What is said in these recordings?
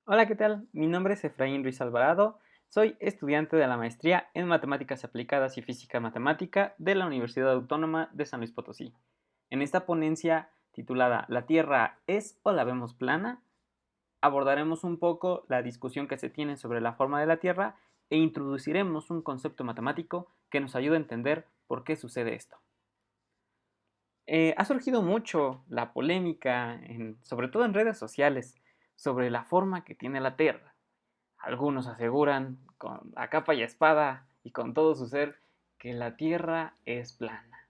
Hola, ¿qué tal? Mi nombre es Efraín Ruiz Alvarado. Soy estudiante de la maestría en Matemáticas Aplicadas y Física Matemática de la Universidad Autónoma de San Luis Potosí. En esta ponencia titulada ¿La Tierra es o la vemos plana?, abordaremos un poco la discusión que se tiene sobre la forma de la Tierra e introduciremos un concepto matemático que nos ayude a entender por qué sucede esto. Ha surgido mucho la polémica, sobre todo en redes sociales, sobre la forma que tiene la Tierra. Algunos aseguran con a capa y espada y con todo su ser que la Tierra es plana.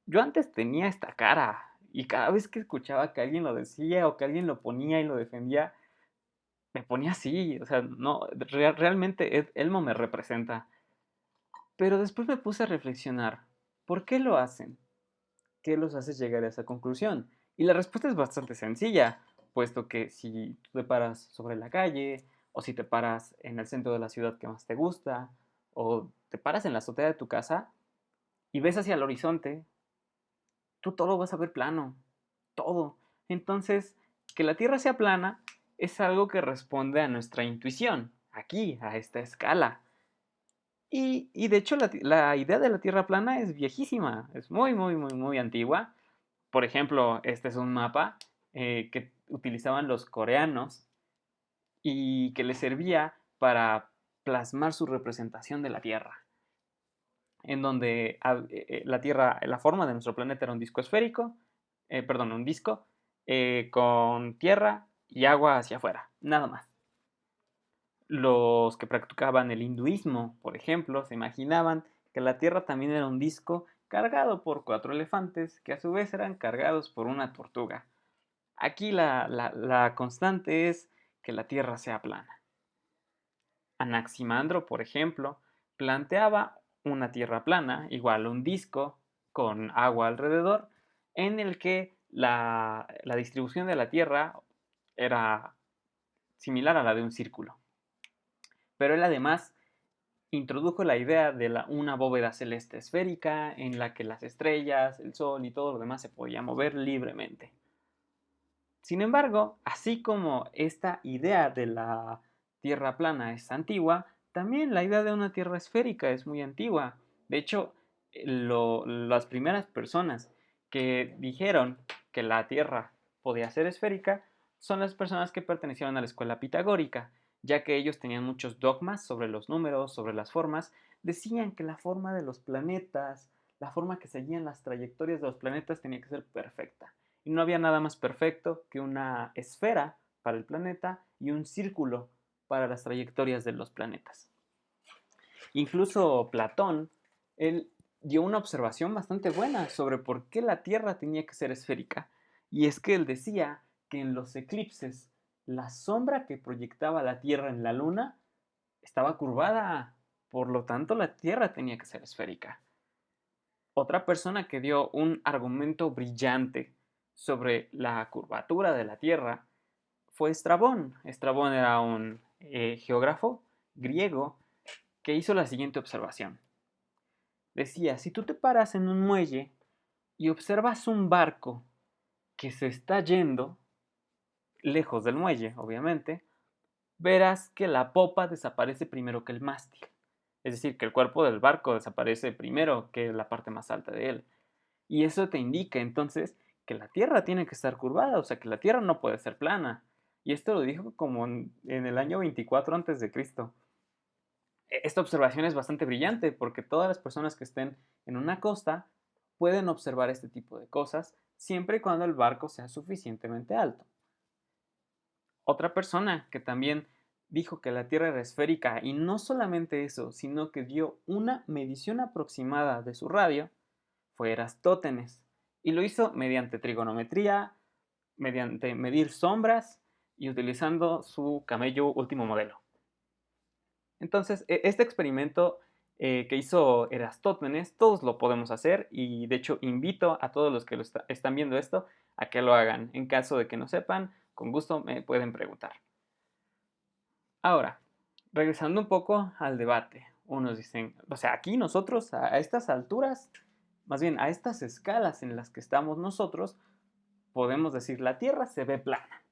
Yo antes tenía esta cara y cada vez que escuchaba que alguien lo decía o que alguien lo ponía y lo defendía, me ponía así, o sea, no, realmente Elmo me representa. Pero después me puse a reflexionar, ¿por qué lo hacen? ¿Qué los hace llegar a esa conclusión? Y la respuesta es bastante sencilla, puesto que si tú te paras sobre la calle, o si te paras en el centro de la ciudad que más te gusta, o te paras en la azotea de tu casa y ves hacia el horizonte, tú todo vas a ver plano, todo. Entonces, que la Tierra sea plana es algo que responde a nuestra intuición, aquí, a esta escala. Y de hecho la idea de la Tierra plana es viejísima, es muy, muy, muy, muy antigua. Por ejemplo, este es un mapa que utilizaban los coreanos y que les servía para plasmar su representación de la Tierra, en donde la Tierra, la forma de nuestro planeta era un disco esférico, perdón, un disco con tierra y agua hacia afuera, nada más. Los que practicaban el hinduismo, por ejemplo, se imaginaban que la Tierra también era un disco cargado por 4 elefantes, que a su vez eran cargados por una tortuga. Aquí la constante es que la Tierra sea plana. Anaximandro, por ejemplo, planteaba una Tierra plana, igual un disco con agua alrededor, en el que la distribución de la Tierra era similar a la de un círculo. Pero él además introdujo la idea de una bóveda celeste esférica en la que las estrellas, el Sol y todo lo demás se podía mover libremente. Sin embargo, así como esta idea de la Tierra plana es antigua, también la idea de una Tierra esférica es muy antigua. De hecho, las primeras personas que dijeron que la Tierra podía ser esférica son las personas que pertenecieron a la escuela pitagórica, ya que ellos tenían muchos dogmas sobre los números, sobre las formas, decían que la forma de los planetas, la forma que seguían las trayectorias de los planetas tenía que ser perfecta. Y no había nada más perfecto que una esfera para el planeta y un círculo para las trayectorias de los planetas. Incluso Platón, él dio una observación bastante buena sobre por qué la Tierra tenía que ser esférica. Y es que él decía que en los eclipses la sombra que proyectaba la Tierra en la Luna estaba curvada, por lo tanto la Tierra tenía que ser esférica. Otra persona que dio un argumento brillante sobre la curvatura de la Tierra fue Estrabón. Estrabón era un geógrafo griego que hizo la siguiente observación. Decía, si tú te paras en un muelle y observas un barco que se está yendo, lejos del muelle, obviamente, verás que la popa desaparece primero que el mástil. Es decir, que el cuerpo del barco desaparece primero que la parte más alta de él. Y eso te indica entonces que la Tierra tiene que estar curvada, o sea que la Tierra no puede ser plana. Y esto lo dijo como en el año 24 antes de Cristo. Esta observación es bastante brillante porque todas las personas que estén en una costa pueden observar este tipo de cosas siempre y cuando el barco sea suficientemente alto. Otra persona que también dijo que la Tierra era esférica y no solamente eso, sino que dio una medición aproximada de su radio, fue Erastótenes. Y lo hizo mediante trigonometría, mediante medir sombras y utilizando su camello último modelo. Entonces, este experimento que hizo Erastótenes, todos lo podemos hacer y de hecho invito a todos los que están viendo esto a que lo hagan. En caso de que no sepan, con gusto me pueden preguntar. Ahora, regresando un poco al debate, unos dicen, o sea, aquí nosotros a estas alturas, más bien a estas escalas en las que estamos nosotros, podemos decir la Tierra se ve plana.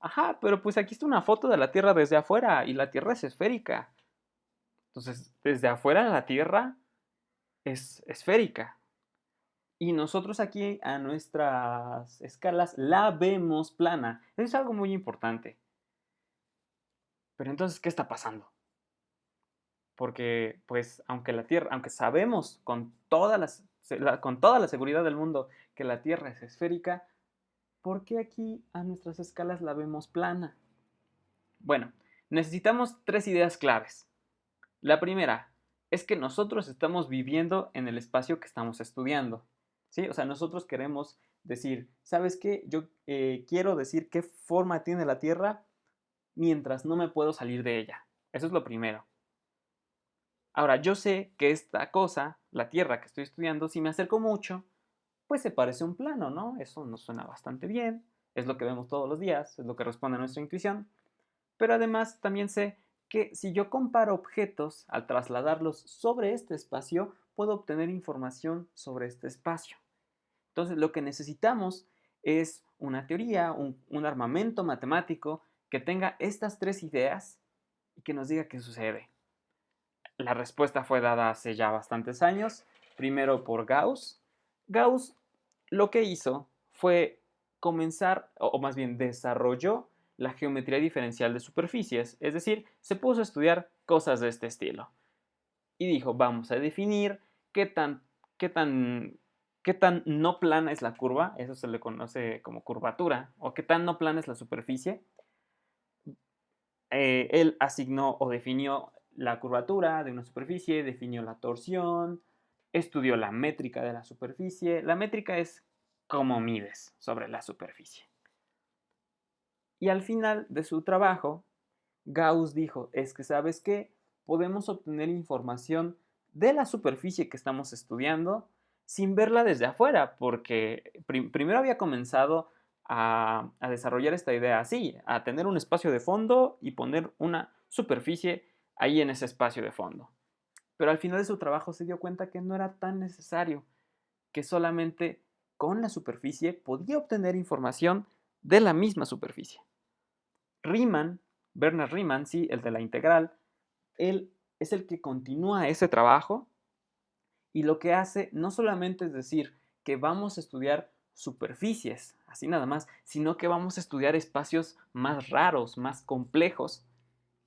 Ajá, pero pues aquí está una foto de la Tierra desde afuera y la Tierra es esférica. Entonces, desde afuera la Tierra es esférica. Y nosotros aquí a nuestras escalas la vemos plana. Eso es algo muy importante. Pero entonces, ¿qué está pasando? Porque, pues, aunque la Tierra, aunque sabemos con toda la seguridad del mundo que la Tierra es esférica, ¿por qué aquí a nuestras escalas la vemos plana? Bueno, necesitamos tres ideas claves. La primera es que nosotros estamos viviendo en el espacio que estamos estudiando. ¿Sí? O sea, nosotros queremos decir, ¿sabes qué? Yo quiero decir qué forma tiene la Tierra mientras no me puedo salir de ella. Eso es lo primero. Ahora, yo sé que esta cosa, la Tierra que estoy estudiando, si me acerco mucho, pues se parece a un plano, ¿no? Eso nos suena bastante bien, es lo que vemos todos los días, es lo que responde a nuestra intuición. Pero además también sé que si yo comparo objetos al trasladarlos sobre este espacio, puedo obtener información sobre este espacio. Entonces, lo que necesitamos es una teoría, un armamento matemático que tenga estas tres ideas y que nos diga qué sucede. La respuesta fue dada hace ya bastantes años, primero por Gauss. Gauss lo que hizo fue comenzar, o más bien desarrolló la geometría diferencial de superficies, es decir, se puso a estudiar cosas de este estilo. Y dijo, vamos a definir qué tan, qué tan, qué tan no plana es la curva, eso se le conoce como curvatura, o qué tan no plana es la superficie. Él asignó o definió la curvatura de una superficie, definió la torsión, estudió la métrica de la superficie. La métrica es cómo mides sobre la superficie. Y al final de su trabajo, Gauss dijo, es que sabes qué, podemos obtener información de la superficie que estamos estudiando sin verla desde afuera, porque primero había comenzado a desarrollar esta idea así, a tener un espacio de fondo y poner una superficie ahí en ese espacio de fondo. Pero al final de su trabajo se dio cuenta que no era tan necesario, que solamente con la superficie podía obtener información de la misma superficie. Riemann, Bernard Riemann, sí, el de la integral, él es el que continúa ese trabajo y lo que hace no solamente es decir que vamos a estudiar superficies, así nada más, sino que vamos a estudiar espacios más raros, más complejos,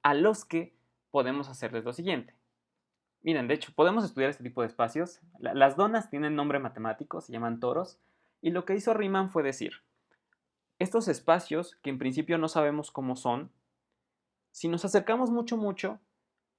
a los que podemos hacerles lo siguiente. Miren, de hecho, podemos estudiar este tipo de espacios. Las donas tienen nombre matemático, se llaman toros, y lo que hizo Riemann fue decir, estos espacios, que en principio no sabemos cómo son, si nos acercamos mucho, mucho,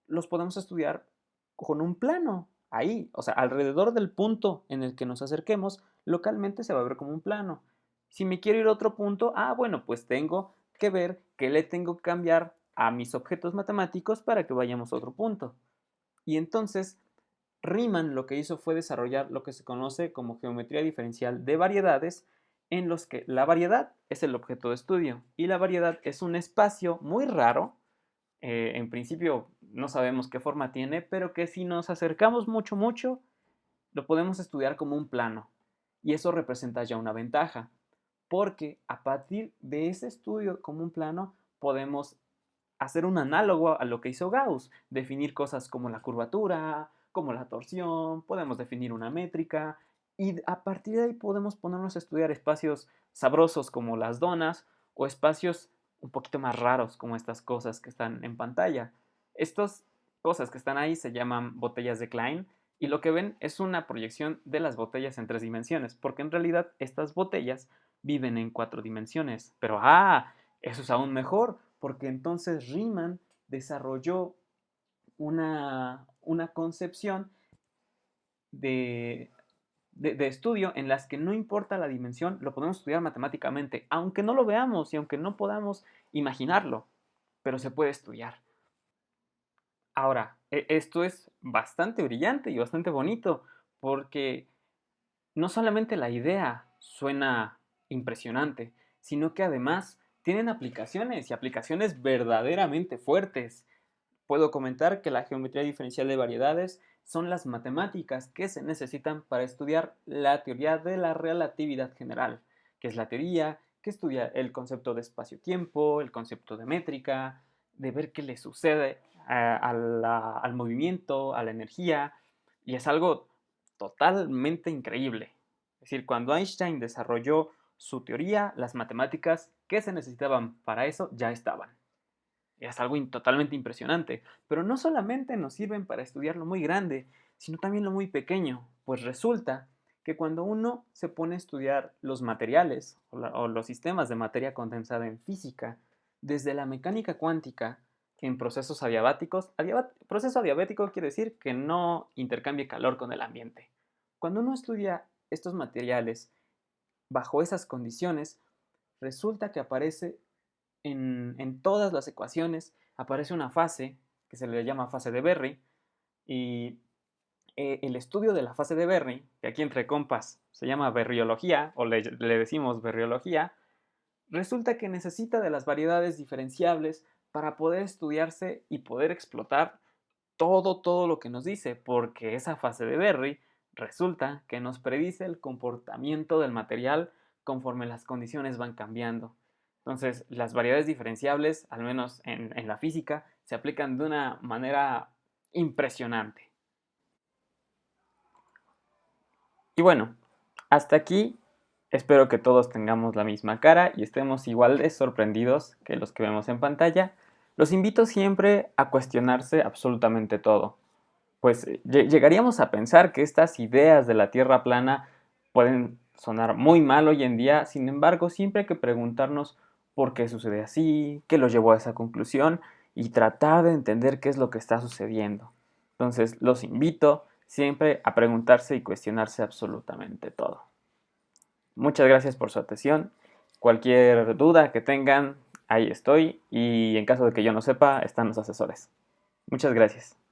los podemos estudiar con un plano. Ahí, o sea, alrededor del punto en el que nos acerquemos, localmente se va a ver como un plano. Si me quiero ir a otro punto, bueno, pues tengo que ver qué le tengo que cambiar a mis objetos matemáticos para que vayamos a otro punto. Y entonces, Riemann lo que hizo fue desarrollar lo que se conoce como geometría diferencial de variedades, en los que la variedad es el objeto de estudio y la variedad es un espacio muy raro, en principio no sabemos qué forma tiene, pero que si nos acercamos mucho, mucho, lo podemos estudiar como un plano. Y eso representa ya una ventaja, porque a partir de ese estudio como un plano podemos hacer un análogo a lo que hizo Gauss, definir cosas como la curvatura, como la torsión, podemos definir una métrica y a partir de ahí podemos ponernos a estudiar espacios sabrosos como las donas o espacios un poquito más raros como estas cosas que están en pantalla. Estas cosas que están ahí se llaman botellas de Klein y lo que ven es una proyección de las botellas en 3 dimensiones, porque en realidad estas botellas viven en 4 dimensiones. Pero eso es aún mejor, porque entonces Riemann desarrolló una concepción de, de estudio en las que no importa la dimensión, lo podemos estudiar matemáticamente, aunque no lo veamos y aunque no podamos imaginarlo, pero se puede estudiar. Ahora, esto es bastante brillante y bastante bonito, porque no solamente la idea suena impresionante, sino que además tienen aplicaciones y aplicaciones verdaderamente fuertes. Puedo comentar que la geometría diferencial de variedades son las matemáticas que se necesitan para estudiar la teoría de la relatividad general, que es la teoría que estudia el concepto de espacio-tiempo, el concepto de métrica, de ver qué le sucede al movimiento, a la energía, y es algo totalmente increíble. Es decir, cuando Einstein desarrolló su teoría, las matemáticas que se necesitaban para eso ya estaban. Es algo totalmente impresionante, pero no solamente nos sirven para estudiar lo muy grande, sino también lo muy pequeño, pues resulta que cuando uno se pone a estudiar los materiales o los sistemas de materia condensada en física, desde la mecánica cuántica en procesos adiabáticos, proceso adiabático quiere decir que no intercambie calor con el ambiente. Cuando uno estudia estos materiales bajo esas condiciones, resulta que aparece en todas las ecuaciones, aparece una fase que se le llama fase de Berry, y el estudio de la fase de Berry, que aquí entre compas se llama berriología, o le decimos berriología, resulta que necesita de las variedades diferenciables para poder estudiarse y poder explotar todo lo que nos dice, porque esa fase de Berry resulta que nos predice el comportamiento del material conforme las condiciones van cambiando. Entonces, las variedades diferenciables, al menos en la física, se aplican de una manera impresionante. Y bueno, hasta aquí espero que todos tengamos la misma cara y estemos igual de sorprendidos que los que vemos en pantalla. Los invito siempre a cuestionarse absolutamente todo, pues llegaríamos a pensar que estas ideas de la Tierra plana pueden sonar muy mal hoy en día, sin embargo, siempre hay que preguntarnos por qué sucede así, qué lo llevó a esa conclusión y tratar de entender qué es lo que está sucediendo. Entonces, los invito siempre a preguntarse y cuestionarse absolutamente todo. Muchas gracias por su atención. Cualquier duda que tengan, ahí estoy y en caso de que yo no sepa, están los asesores. Muchas gracias.